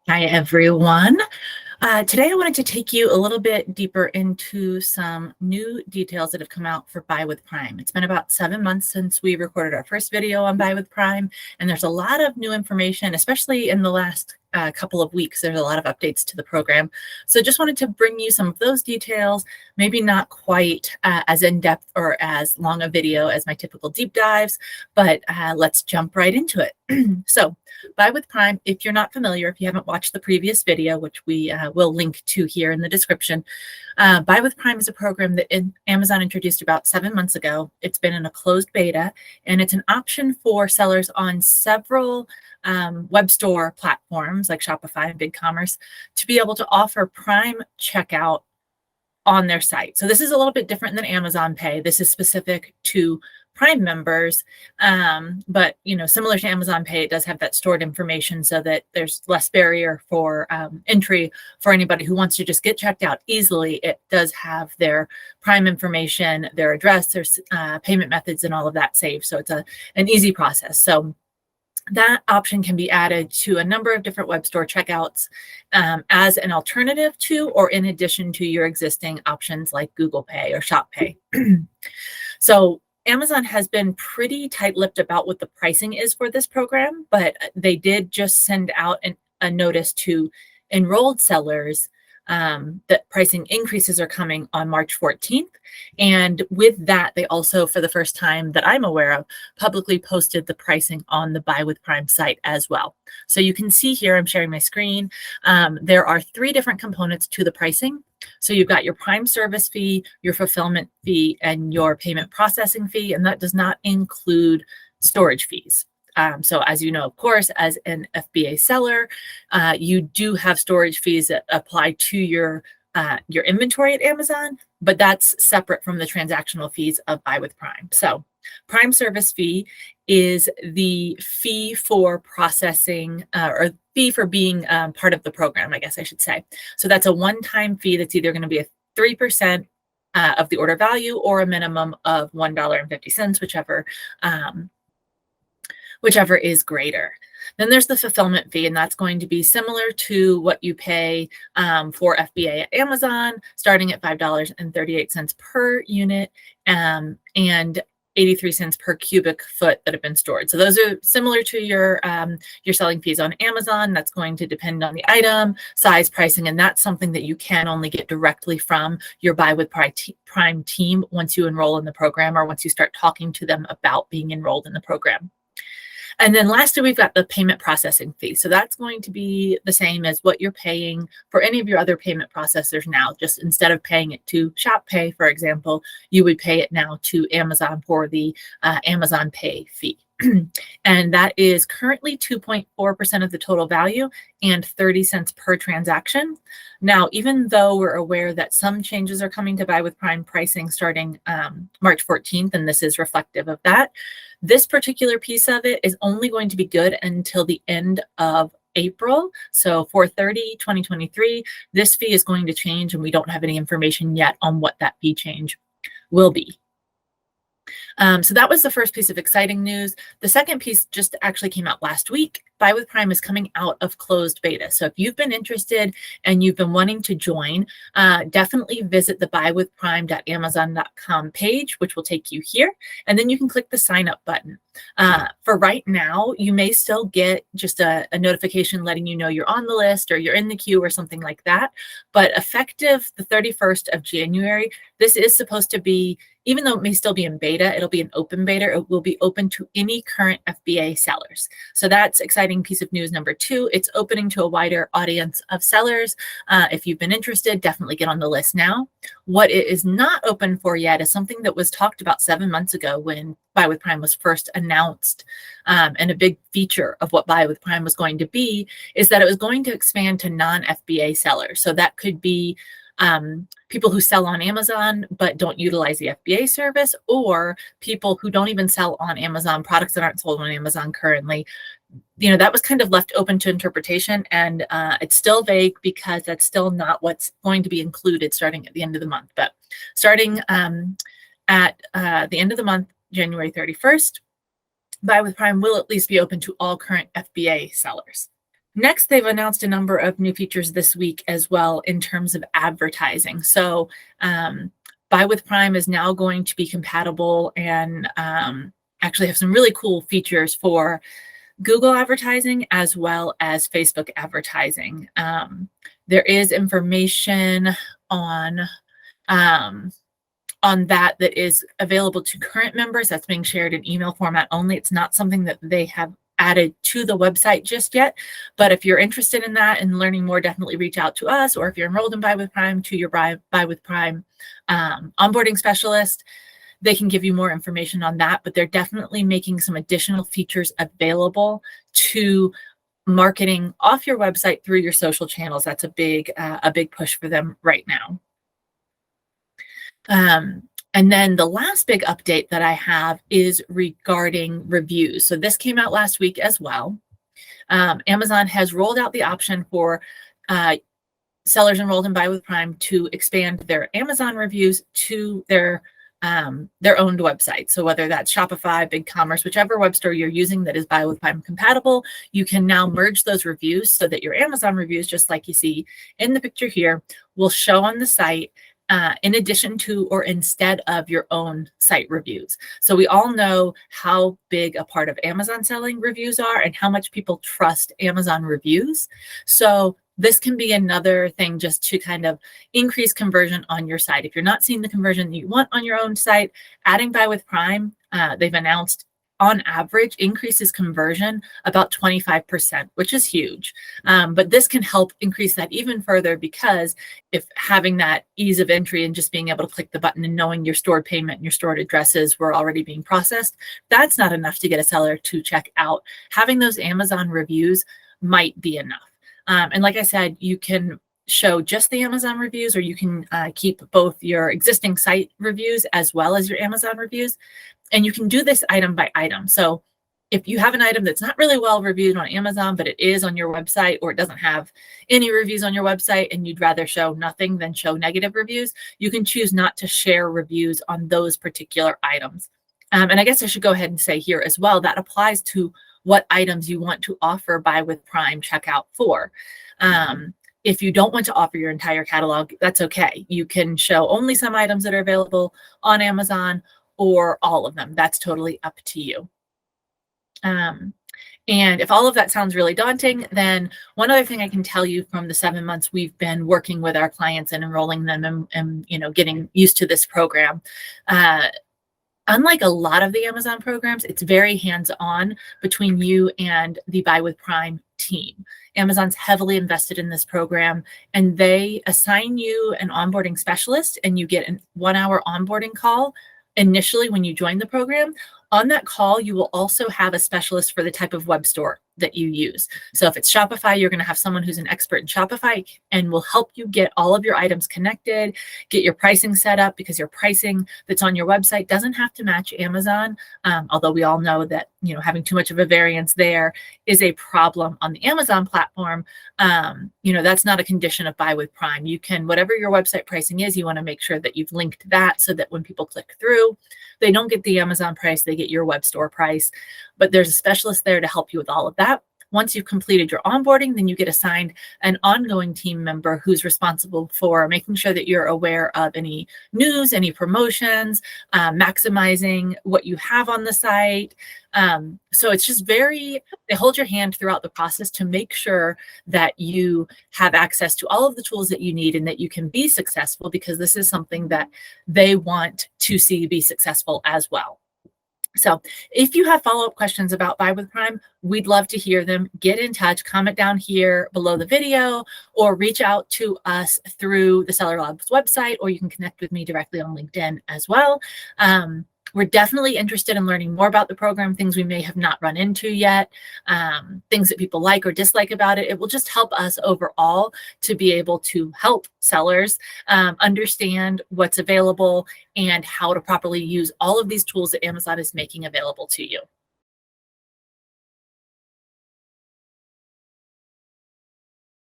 Hi, everyone. Today, I wanted to take you a little bit deeper into some new details that have come out for Buy with Prime. It's been about 7 months since we recorded our first video on Buy with Prime, and there's a lot of new information, especially in the last couple of weeks. There's a lot of updates to the program. So just wanted to bring you some of those details, maybe not quite as in-depth or as long a video as my typical deep dives, but let's jump right into it. So Buy with Prime, if you're not familiar, if you haven't watched the previous video, which we will link to here in the description, Buy with Prime is a program that Amazon introduced about 7 months ago. It's been in a closed beta, and it's an option for sellers on several web store platforms like Shopify and BigCommerce to be able to offer Prime checkout on their site. So this is a little bit different than Amazon Pay. This is specific to Prime members, but similar to Amazon Pay, it does have that stored information so that there's less barrier for entry for anybody who wants to just get checked out easily. It does have their Prime information, their address, their payment methods, and all of that saved. So it's an easy process. So that option can be added to a number of different web store checkouts as an alternative to or in addition to your existing options like Google Pay or Shop Pay. So Amazon has been pretty tight-lipped about what the pricing is for this program, but they did just send out a notice to enrolled sellers that pricing increases are coming on March 14th. And with that, they also, for the first time that I'm aware of, publicly posted the pricing on the Buy with Prime site as well. So you can see here, I'm sharing my screen. There are 3 different components to the pricing. So you've got your Prime service fee, your fulfillment fee, and your payment processing fee, and that does not include storage fees. So as you know, of course, as an FBA seller, you do have storage fees that apply to your inventory at Amazon, but that's separate from the transactional fees of Buy with Prime. So Prime service fee is the fee for processing or fee for being part of the program, I guess I should say. So that's a one-time fee that's either going to be a 3% of the order value or a minimum of $1.50, whichever is greater. Then there's the fulfillment fee, and that's going to be similar to what you pay for FBA at Amazon, starting at $5.38 per unit and 83 cents per cubic foot that have been stored. So those are similar to your selling fees on Amazon. That's going to depend on the item, size, pricing, and that's something that you can only get directly from your Buy with Prime team once you enroll in the program or once you start talking to them about being enrolled in the program. And then lastly, we've got the payment processing fee. So that's going to be the same as what you're paying for any of your other payment processors now. Just instead of paying it to Shop Pay, for example, you would pay it now to Amazon for the Amazon Pay fee. And that is currently 2.4% of the total value and 30 cents per transaction. Now, even though we're aware that some changes are coming to Buy with Prime pricing starting March 14th, and this is reflective of that, this particular piece of it is only going to be good until the end of April. So 4/30/2023, this fee is going to change, and we don't have any information yet on what that fee change will be. So that was the first piece of exciting news. The second piece just actually came out last week. Buy with Prime is coming out of closed beta. So if you've been interested and you've been wanting to join, definitely visit the buywithprime.amazon.com page, which will take you here. And then you can click the sign up button. For right now, you may still get just a notification letting you know you're on the list or you're in the queue or something like that. But effective the 31st of January, this is supposed to be, even though it may still be in beta, it'll be an open beta. It will be open to any current FBA sellers. So that's exciting piece of news number 2. It's opening to a wider audience of sellers. If you've been interested, definitely get on the list now. What it is not open for yet is something that was talked about 7 months ago when Buy with Prime was first announced. And a big feature of what Buy with Prime was going to be is that it was going to expand to non-FBA sellers. So that could be people who sell on Amazon but don't utilize the FBA service, or people who don't even sell on Amazon, products that aren't sold on Amazon currently. That was kind of left open to interpretation, and it's still vague because that's still not what's going to be included starting at the end of the month. But starting at the end of the month, January 31st, Buy with Prime will at least be open to all current FBA sellers. Next, they've announced a number of new features this week as well in terms of advertising. So Buy with Prime is now going to be compatible and actually have some really cool features for Google advertising as well as Facebook advertising. There is information on that is available to current members. That's being shared in email format only. It's not something that they have added to the website just yet. But if you're interested in that and learning more, definitely reach out to us. Or if you're enrolled in Buy with Prime, to your Buy with Prime onboarding specialist. They can give you more information on that, but they're definitely making some additional features available to marketing off your website through your social channels. That's a big push for them right now. And then the last big update that I have is regarding reviews. So this came out last week as well. Amazon has rolled out the option for sellers enrolled in Buy with Prime to expand their Amazon reviews to their owned website. So whether that's Shopify, BigCommerce, whichever web store you're using that is Buy with Prime compatible, you can now merge those reviews so that your Amazon reviews, just like you see in the picture here, will show on the site in addition to or instead of your own site reviews. So we all know how big a part of Amazon selling reviews are and how much people trust Amazon reviews. So this can be another thing just to kind of increase conversion on your site. If you're not seeing the conversion that you want on your own site, adding Buy with Prime, they've announced on average increases conversion about 25%, which is huge. But this can help increase that even further, because if having that ease of entry and just being able to click the button and knowing your stored payment and your stored addresses were already being processed, that's not enough to get a seller to check out. Having those Amazon reviews might be enough. And like I said, you can show just the Amazon reviews, or you can keep both your existing site reviews as well as your Amazon reviews. And you can do this item by item. So if you have an item that's not really well reviewed on Amazon, but it is on your website, or it doesn't have any reviews on your website, and you'd rather show nothing than show negative reviews, you can choose not to share reviews on those particular items. And I guess I should go ahead and say here as well, that applies to what items you want to offer Buy with Prime checkout for. If you don't want to offer your entire catalog, that's okay. You can show only some items that are available on Amazon, or all of them. That's totally up to you. And if all of that sounds really daunting, then one other thing I can tell you from the 7 months we've been working with our clients and enrolling them and getting used to this program, unlike a lot of the Amazon programs, it's very hands-on between you and the Buy with Prime team. Amazon's heavily invested in this program, and they assign you an onboarding specialist, and you get a 1-hour onboarding call initially when you join the program. On that call, you will also have a specialist for the type of web store that you use. So if it's Shopify, you're going to have someone who's an expert in Shopify and will help you get all of your items connected, get your pricing set up, because your pricing that's on your website doesn't have to match Amazon. Although we all know that, having too much of a variance there is a problem on the Amazon platform. That's not a condition of Buy with Prime. You can, whatever your website pricing is, you want to make sure that you've linked that so that when people click through, they don't get the Amazon price, they get your web store price. But there's a specialist there to help you with all of that. Once you've completed your onboarding, then you get assigned an ongoing team member who's responsible for making sure that you're aware of any news, any promotions, maximizing what you have on the site. So it's just they hold your hand throughout the process to make sure that you have access to all of the tools that you need and that you can be successful, because this is something that they want to see you be successful as well. So if you have follow-up questions about Buy with Prime, we'd love to hear them. Get in touch, comment down here below the video, or reach out to us through the Seller Labs website, or you can connect with me directly on LinkedIn as well. We're definitely interested in learning more about the program, things we may have not run into yet, things that people like or dislike about it. It will just help us overall to be able to help sellers understand what's available and how to properly use all of these tools that Amazon is making available to you.